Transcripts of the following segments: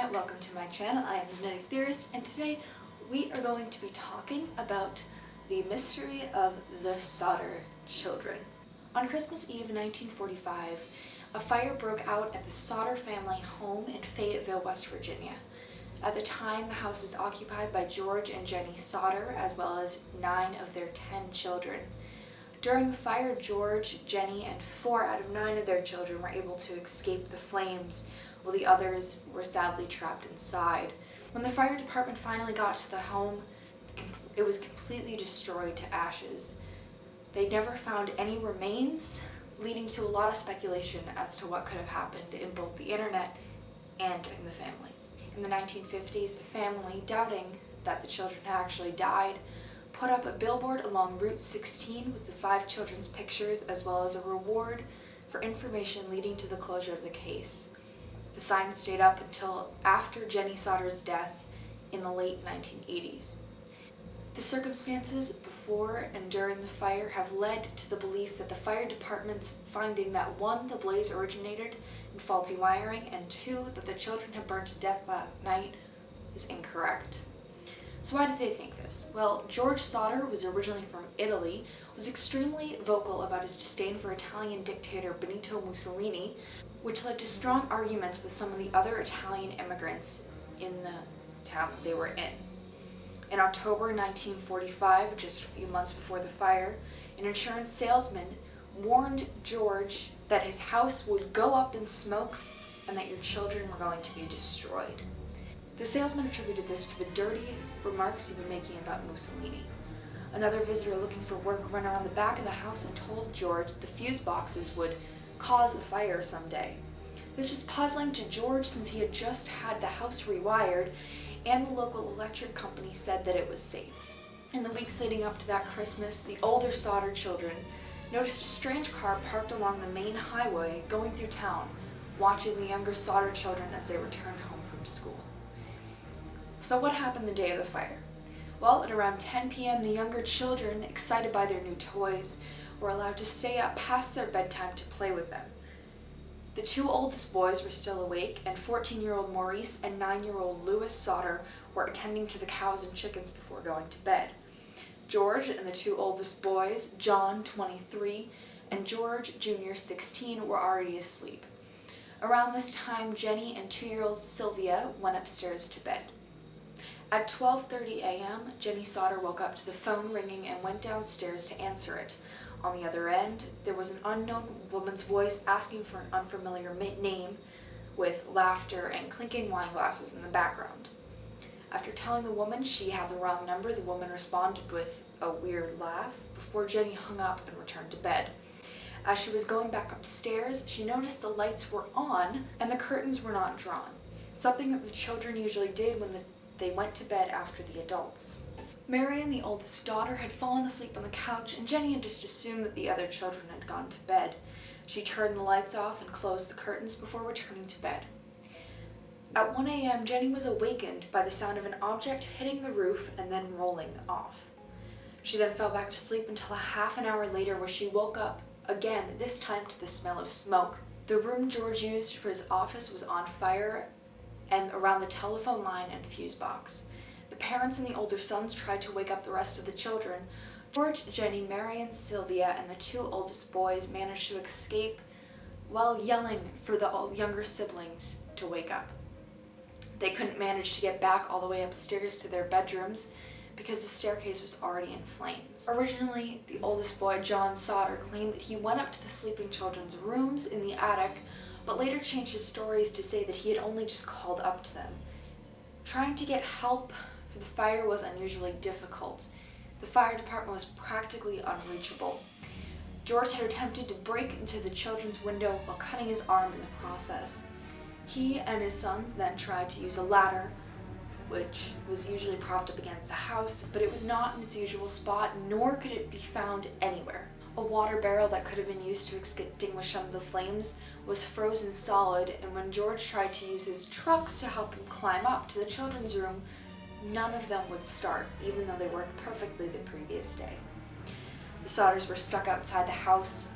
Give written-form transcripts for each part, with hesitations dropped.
Internet, welcome to my channel. I am the Genetic Theorist, and today we are going to be talking about the mystery of the Sodder children. On Christmas Eve 1945, a fire broke out at the Sodder family home in Fayetteville, West Virginia. At the time, the house was occupied by George and Jenny Sodder, as well as 9 of their 10 children. During the fire, George, Jenny, and 4 out of 9 of their children were able to escape the flames, while the others were sadly trapped inside. When the fire department finally got to the home, it was completely destroyed to ashes. They never found any remains, leading to a lot of speculation as to what could have happened in both the internet and in the family. In the 1950s, the family, doubting that the children had actually died, put up a billboard along Route 16 with the 5 children's pictures, as well as a reward for information leading to the closure of the case. The sign stayed up until after Jenny Sodder's death in the late 1980s. The circumstances before and during the fire have led to the belief that the fire department's finding that 1, the blaze originated in faulty wiring, and 2, that the children had burned to death that night is incorrect. So why did they think this? Well, George Sodder was originally from Italy, was extremely vocal about his disdain for Italian dictator Benito Mussolini, which led to strong arguments with some of the other Italian immigrants in the town that they were in. In October 1945, just a few months before the fire, an insurance salesman warned George that his house would go up in smoke and that your children were going to be destroyed. The salesman attributed this to the dirty remarks he'd been making about Mussolini. Another visitor looking for work ran around the back of the house and told George that the fuse boxes would cause a fire someday. This was puzzling to George since he had just had the house rewired, and the local electric company said that it was safe. In the weeks leading up to that Christmas, the older Sodder children noticed a strange car parked along the main highway going through town, watching the younger Sodder children as they returned home from school. So what happened the day of the fire? Well, at around 10 p.m., the younger children, excited by their new toys, were allowed to stay up past their bedtime to play with them. The 2 oldest boys were still awake, and 14-year-old Maurice and 9-year-old Louis Sodder were attending to the cows and chickens before going to bed. George and the 2 oldest boys, John, 23, and George Jr., 16, were already asleep. Around this time, Jenny and 2-year-old Sylvia went upstairs to bed. At 12:30 a.m., Jenny Sodder woke up to the phone ringing and went downstairs to answer it. On the other end, there was an unknown woman's voice asking for an unfamiliar name, with laughter and clinking wine glasses in the background. After telling the woman she had the wrong number, the woman responded with a weird laugh before Jenny hung up and returned to bed. As she was going back upstairs, she noticed the lights were on and the curtains were not drawn, something that the children usually did when they went to bed after the adults. Marion, the oldest daughter, had fallen asleep on the couch, and Jenny had just assumed that the other children had gone to bed. She turned the lights off and closed the curtains before returning to bed. At 1 a.m., Jenny was awakened by the sound of an object hitting the roof and then rolling off. She then fell back to sleep until a half an hour later, where she woke up again, this time to the smell of smoke. The room George used for his office was on fire, and around the telephone line and fuse box. The parents and the older sons tried to wake up the rest of the children. George, Jenny, Marion, Sylvia, and the 2 oldest boys managed to escape while yelling for the younger siblings to wake up. They couldn't manage to get back all the way upstairs to their bedrooms because the staircase was already in flames. Originally, the oldest boy, John Sodder, claimed that he went up to the sleeping children's rooms in the attic, but later changed his stories to say that he had only just called up to them. Trying to get help for the fire was unusually difficult. The fire department was practically unreachable. George had attempted to break into the children's window while cutting his arm in the process. He and his sons then tried to use a ladder, which was usually propped up against the house, but it was not in its usual spot, nor could it be found anywhere. A water barrel that could have been used to extinguish some of the flames was frozen solid, and when George tried to use his trucks to help him climb up to the children's room, none of them would start, even though they worked perfectly the previous day. The Sodders were stuck outside the house.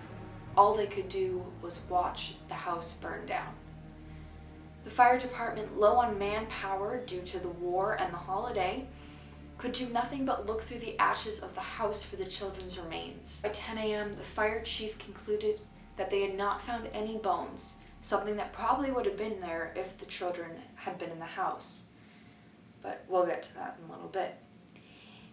All they could do was watch the house burn down. The fire department, low on manpower due to the war and the holiday, could do nothing but look through the ashes of the house for the children's remains. By 10 a.m., the fire chief concluded that they had not found any bones, something that probably would have been there if the children had been in the house. But we'll get to that in a little bit.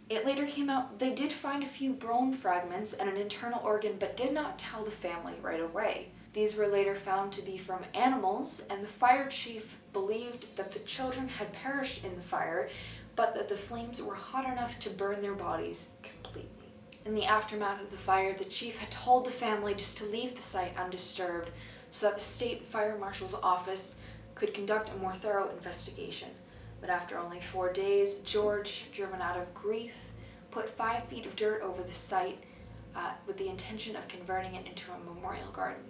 It later came out they did find a few bone fragments and an internal organ, but did not tell the family right away. These were later found to be from animals, and the fire chief believed that the children had perished in the fire, but that the flames were hot enough to burn their bodies completely. In the aftermath of the fire, the chief had told the family just to leave the site undisturbed so that the state fire marshal's office could conduct a more thorough investigation. But after only 4 days, George, driven out of grief, put 5 feet of dirt over the site with the intention of converting it into a memorial garden.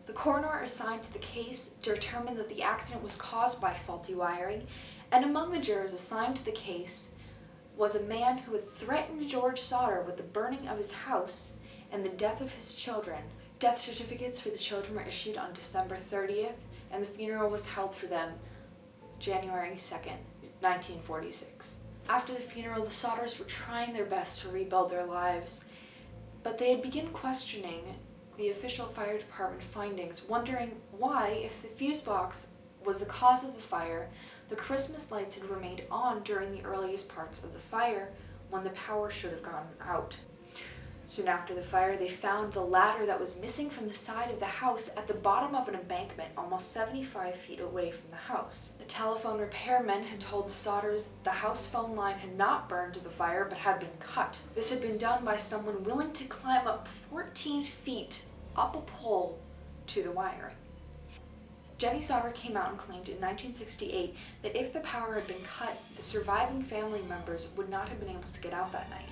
The coroner assigned to the case determined that the accident was caused by faulty wiring, and among the jurors assigned to the case was a man who had threatened George Sodder with the burning of his house and the death of his children. Death certificates for the children were issued on December 30th, and the funeral was held for them January 2nd, 1946. After the funeral, the Sodders were trying their best to rebuild their lives, but they had begun questioning the official fire department findings, wondering why, if the fuse box was the cause of the fire, the Christmas lights had remained on during the earliest parts of the fire when the power should have gone out. Soon after the fire, they found the ladder that was missing from the side of the house at the bottom of an embankment almost 75 feet away from the house. The telephone repairmen had told the Sodders the house phone line had not burned to the fire but had been cut. This had been done by someone willing to climb up 14 feet up a pole to the wiring. Jenny Sodder came out and claimed in 1968 that if the power had been cut, the surviving family members would not have been able to get out that night.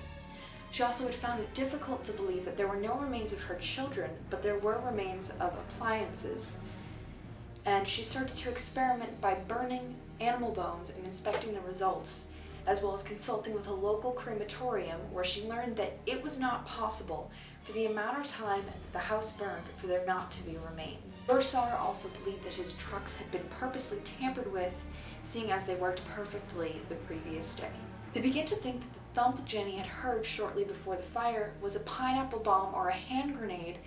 She also had found it difficult to believe that there were no remains of her children, but there were remains of appliances. And she started to experiment by burning animal bones and inspecting the results, as well as consulting with a local crematorium where she learned that it was not possible for the amount of time that the house burned for there not to be remains. George Sodder also believed that his trucks had been purposely tampered with, seeing as they worked perfectly the previous day. They began to think that the thump Jenny had heard shortly before the fire was a pineapple bomb or a hand grenade,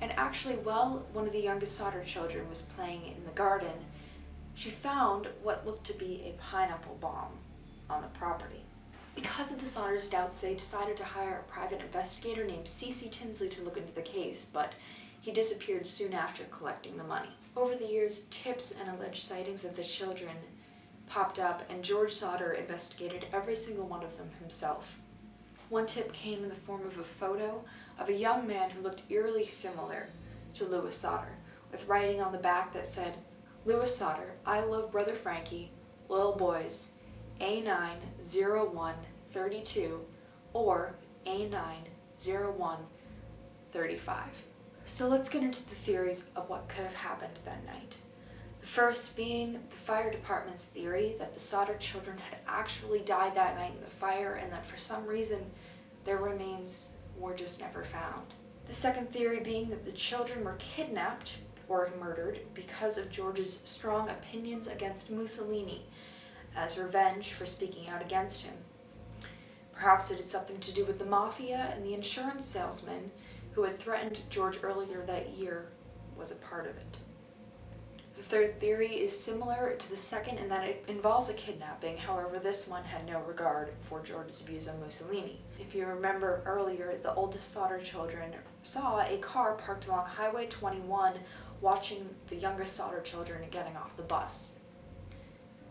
and actually while one of the youngest Sodder children was playing in the garden, she found what looked to be a pineapple bomb on the property. Because of the Sodders' doubts, they decided to hire a private investigator named C.C. Tinsley to look into the case, but he disappeared soon after collecting the money. Over the years, tips and alleged sightings of the children popped up, and George Sodder investigated every single one of them himself. One tip came in the form of a photo of a young man who looked eerily similar to Louis Sodder, with writing on the back that said, "Louis Sodder, I love Brother Frankie, Loyal Boys, A90132 or A90135. So let's get into the theories of what could have happened that night. The first being the fire department's theory that the Sodder children had actually died that night in the fire and that for some reason their remains were just never found. The second theory being that the children were kidnapped or murdered because of George's strong opinions against Mussolini as revenge for speaking out against him. Perhaps it had something to do with the mafia, and the insurance salesman who had threatened George earlier that year was a part of it. The third theory is similar to the second in that it involves a kidnapping, however this one had no regard for George's views on Mussolini. If you remember earlier, the oldest Sodder children saw a car parked along Highway 21 watching the youngest Sodder children getting off the bus.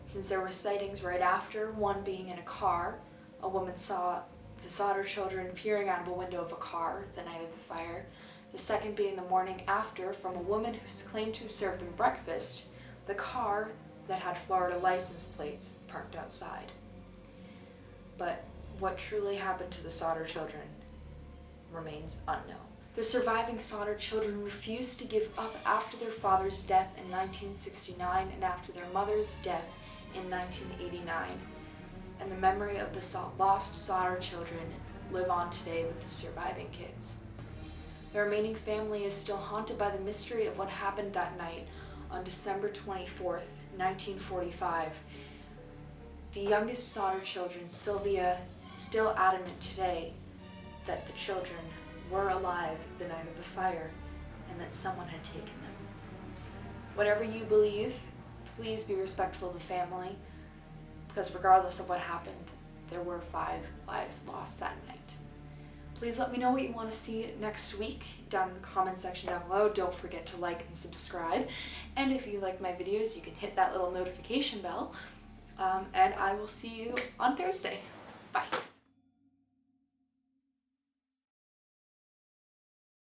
Since there were sightings right after, one being in a car, a woman saw the Sodder children peering out of a window of a car the night of the fire, the second being the morning after from a woman who claimed to have served them breakfast, the car that had Florida license plates parked outside. But what truly happened to the Sodder children remains unknown. The surviving Sodder children refused to give up after their father's death in 1969 and after their mother's death in 1989, and the memory of the lost Sodder children live on today with the surviving kids. The remaining family is still haunted by the mystery of what happened that night on December 24th, 1945. The youngest Sodder children, Sylvia, still adamant today that the children were alive the night of the fire and that someone had taken them. Whatever you believe, please be respectful of the family, because regardless of what happened, there were 5 lives lost that night. Please let me know what you want to see next week down in the comment section down below. Don't forget to like and subscribe. And if you like my videos, you can hit that little notification bell. And I will see you on Thursday. Bye.